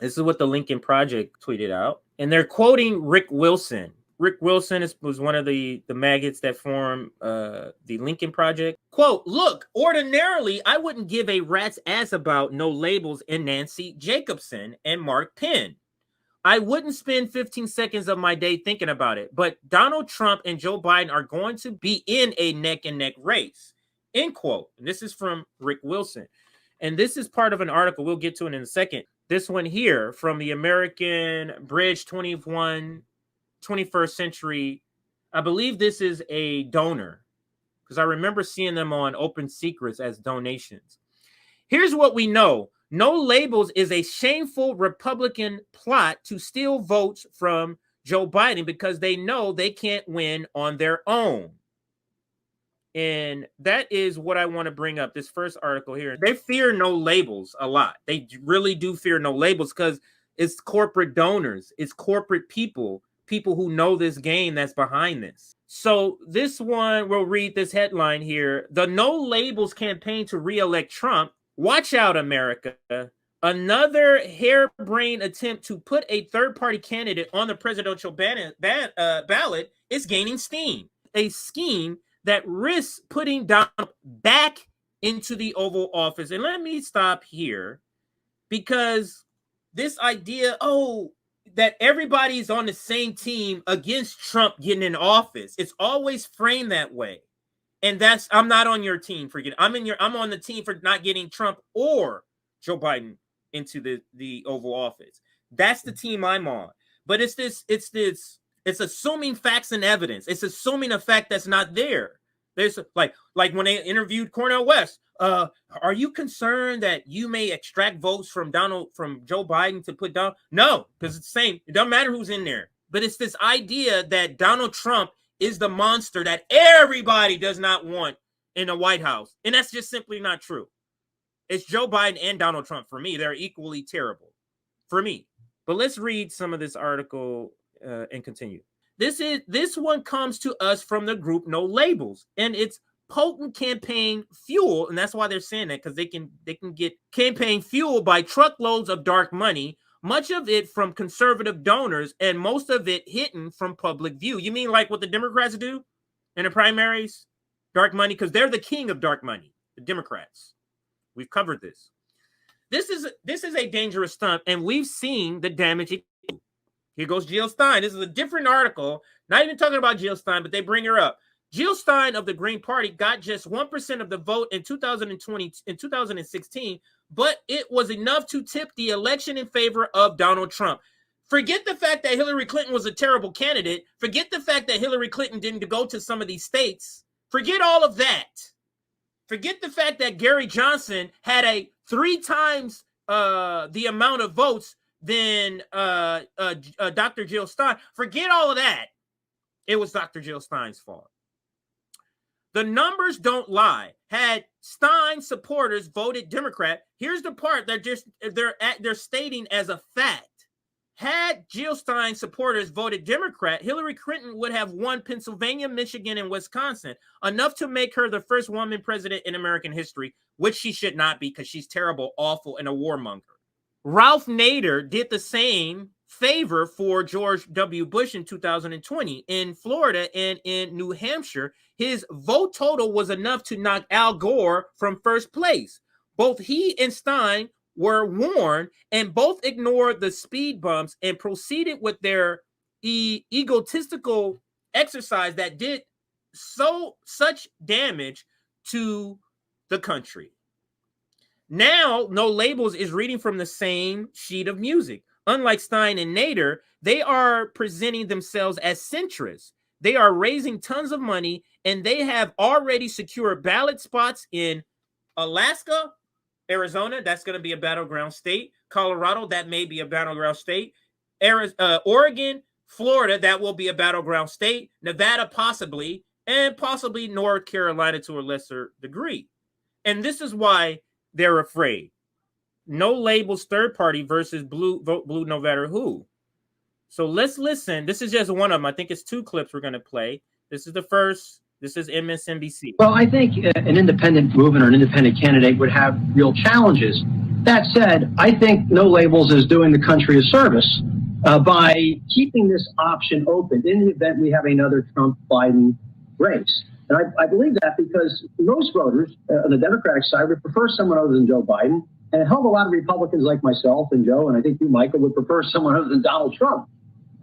This is what the Lincoln Project tweeted out. And they're quoting Rick Wilson. Rick Wilson was one of the maggots that formed the Lincoln Project. Quote, look, ordinarily, I wouldn't give a rat's ass about No Labels and Nancy Jacobson and Mark Penn. I wouldn't spend 15 seconds of my day thinking about it. But Donald Trump and Joe Biden are going to be in a neck-and-neck race. End quote. And this is from Rick Wilson. And this is part of an article. We'll get to it in a second. This one here from the American Bridge 21st Century. I believe this is a donor because I remember seeing them on Open Secrets as donations. Here's what we know. No Labels is a shameful Republican plot to steal votes from Joe Biden because they know they can't win on their own. And that is what I want to bring up. This first article here. They fear No Labels a lot. They really do fear No Labels because it's corporate donors. It's corporate people who know this game that's behind this. So this one, we'll read this headline here. The No Labels campaign to re-elect Trump. Watch out, America. Another harebrained attempt to put a third-party candidate on the presidential ballot is gaining steam. A scheme that risks putting Donald back into the Oval Office. And let me stop here because this idea, that everybody's on the same team against Trump getting in office, it's always framed that way. And I'm not on your team for getting, I'm on the team for not getting Trump or Joe Biden into the Oval Office. That's the team I'm on. But it's assuming facts and evidence. It's assuming a fact that's not there. There's like when they interviewed Cornel West, are you concerned that you may extract votes from Joe Biden to put down? No, because it's the same. It doesn't matter who's in there. But it's this idea that Donald Trump is the monster that everybody does not want in the White House. And that's just simply not true. It's Joe Biden and Donald Trump. For me, they're equally terrible for me. But let's read some of this article and continue. This one comes to us from the group No Labels, and it's potent campaign fuel. And that's why they're saying that, because they can get campaign fuel by truckloads of dark money, much of it from conservative donors and most of it hidden from public view. You mean like what the Democrats do in the primaries? Dark money, because they're the king of dark money, the Democrats. We've covered this. This is a dangerous stunt, and we've seen the damage. Here goes Jill Stein. This is a different article, not even talking about Jill Stein, but they bring her up. Jill Stein of the Green Party got just 1% of the vote in 2016, but it was enough to tip the election in favor of Donald Trump. Forget the fact that Hillary Clinton was a terrible candidate. Forget the fact that Hillary Clinton didn't go to some of these states. Forget all of that. Forget the fact that Gary Johnson had a 3 times the amount of votes than Dr. Jill Stein. Forget all of that. It was Dr. Jill Stein's fault. The numbers don't lie. Had Stein supporters voted Democrat, here's the part they're stating as a fact. Had Jill Stein supporters voted Democrat, Hillary Clinton would have won Pennsylvania, Michigan, and Wisconsin, enough to make her the first woman president in American history, which she should not be because she's terrible, awful, and a warmonger. Ralph Nader did the same favor for George W. Bush in 2020. In Florida and in New Hampshire, his vote total was enough to knock Al Gore from first place. Both he and Stein were warned, and both ignored the speed bumps and proceeded with their egotistical exercise that did such damage to the country. Now, No Labels is reading from the same sheet of music. Unlike Stein and Nader, they are presenting themselves as centrists. They are raising tons of money, and they have already secured ballot spots in Alaska, Arizona, that's going to be a battleground state. Colorado, that may be a battleground state. Oregon, Florida, that will be a battleground state. Nevada, possibly, and possibly North Carolina to a lesser degree. And this is why they're afraid. No Labels third party versus blue vote blue no matter who. So let's listen. This is just one of them. I think it's 2 clips we're going to play. This is the first. This is MSNBC. Well, I think an independent movement or an independent candidate would have real challenges That said, I think No Labels is doing the country a service by keeping this option open in the event we have another Trump-Biden race. And I believe that because most voters on the Democratic side would prefer someone other than Joe Biden, and a hell of a lot of Republicans like myself and Joe, and I think you, Michael, would prefer someone other than Donald Trump.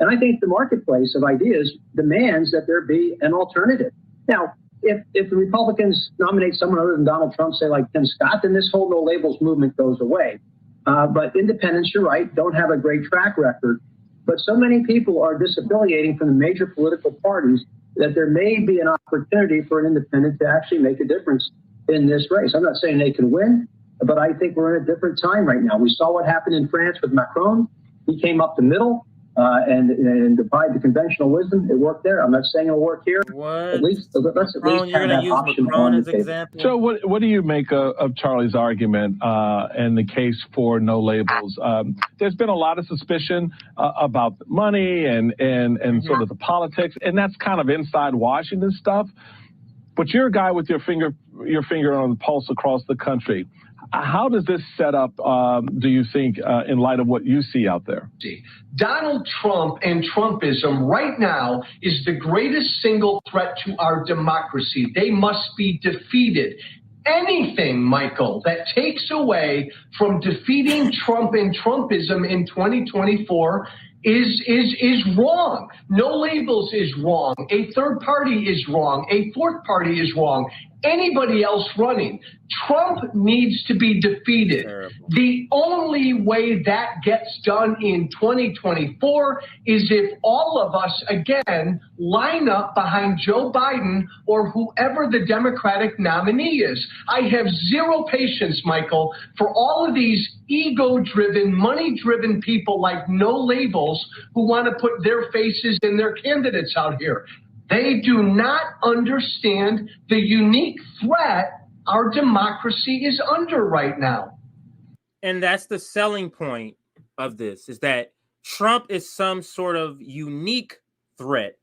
And I think the marketplace of ideas demands that there be an alternative. Now, if the Republicans nominate someone other than Donald Trump, say like Tim Scott, then this whole No Labels movement goes away. But independents, you're right, don't have a great track record. But so many people are disaffiliating from the major political parties that there may be an opportunity for an independent to actually make a difference in this race. I'm not saying they can win, but I think we're in a different time right now. We saw what happened in France with Macron. He came up the middle and defied the conventional wisdom. It worked there. I'm not saying it'll work here. What? Let's at least have that option Macron on as the table. example? So what do you make of Charlie's argument and the case for No Labels? There's been a lot of suspicion about the money and sort of the politics, and that's kind of inside Washington stuff. But you're a guy with your finger on the pulse across the country. How does this set up, do you think, in light of what you see out there? Donald Trump and Trumpism right now is the greatest single threat to our democracy. They must be defeated. Anything, Michael, that takes away from defeating Trump and Trumpism in 2024 is wrong. No Labels is wrong. A third party is wrong. A fourth party is wrong. Anybody else running. Trump needs to be defeated. Terrible. The only way that gets done in 2024 is if all of us, again, line up behind Joe Biden or whoever the Democratic nominee is. I have zero patience, Michael, for all of these ego-driven, money-driven people like No Labels who want to put their faces and their candidates out here. They do not understand the unique threat our democracy is under right now. And that's the selling point of this, is that Trump is some sort of unique threat.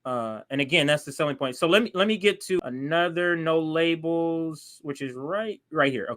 And again, that's the selling point. So let me get to another No Labels, which is right here.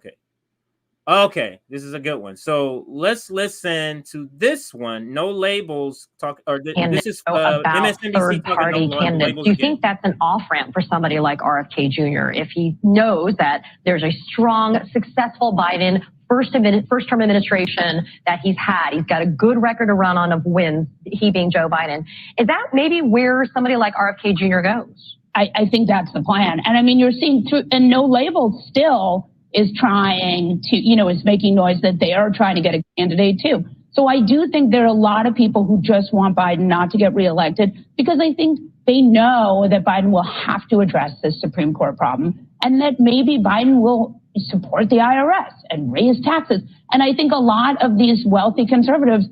Okay, this is a good one. So let's listen to this one. No Labels talk, or this is about MSNBC third-party candidates. Do you think that's an off-ramp for somebody like RFK Jr. if he knows that there's a strong, successful Biden first-term administration that he's had? He's got a good record to run on of wins, he being Joe Biden. Is that maybe where somebody like RFK Jr. goes? I think that's the plan. And I mean, you're seeing through, and No Labels still is trying to, is making noise that they are trying to get a candidate too. So I do think there are a lot of people who just want Biden not to get reelected because I think they know that Biden will have to address this Supreme Court problem and that maybe Biden will support the IRS and raise taxes. And I think a lot of these wealthy conservatives,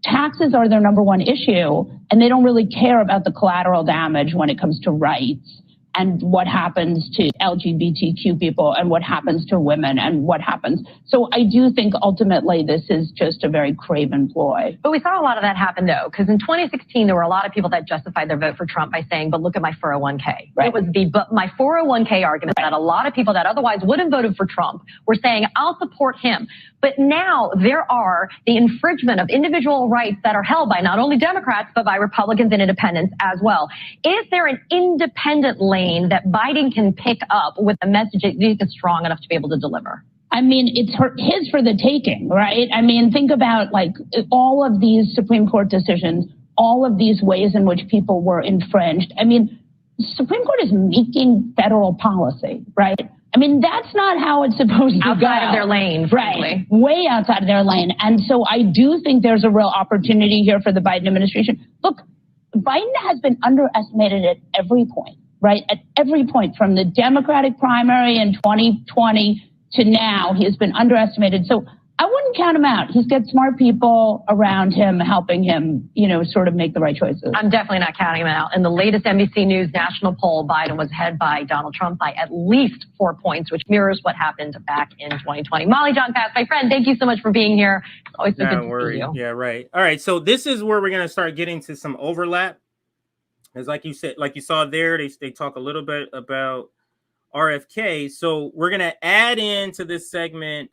taxes are their number one issue, and they don't really care about the collateral damage when it comes to rights and what happens to LGBTQ people and what happens to women and what happens. So I do think ultimately this is just a very craven ploy. But we saw a lot of that happen, though, because in 2016, there were a lot of people that justified their vote for Trump by saying, but look at my 401k. Right. It was my 401k argument that a lot of people that otherwise would have voted for Trump were saying, I'll support him. But now there are the infringement of individual rights that are held by not only Democrats, but by Republicans and independents as well. Is there an independent lane that Biden can pick up with a message that you think is strong enough to be able to deliver? I mean, it's his for the taking, right? I mean, think about like all of these Supreme Court decisions, all of these ways in which people were infringed. I mean, Supreme Court is making federal policy, right? I mean, that's not how it's supposed to go. Outside of their lane, frankly. Right, way outside of their lane. And so I do think there's a real opportunity here for the Biden administration. Look, Biden has been underestimated at every point, right? At every point, from the Democratic primary in 2020 to now, he has been underestimated. So I wouldn't count him out. He's got smart people around him helping him, sort of make the right choices. I'm definitely not counting him out. In the latest NBC News national poll, Biden was ahead by Donald Trump by at least 4 points, which mirrors what happened back in 2020. Molly John Pass, my friend, thank you so much for being here. It's always so good to see you. Yeah, right. All right. So this is where we're going to start getting to some overlap. As like you said, like you saw there, they talk a little bit about RFK. So we're going to add into this segment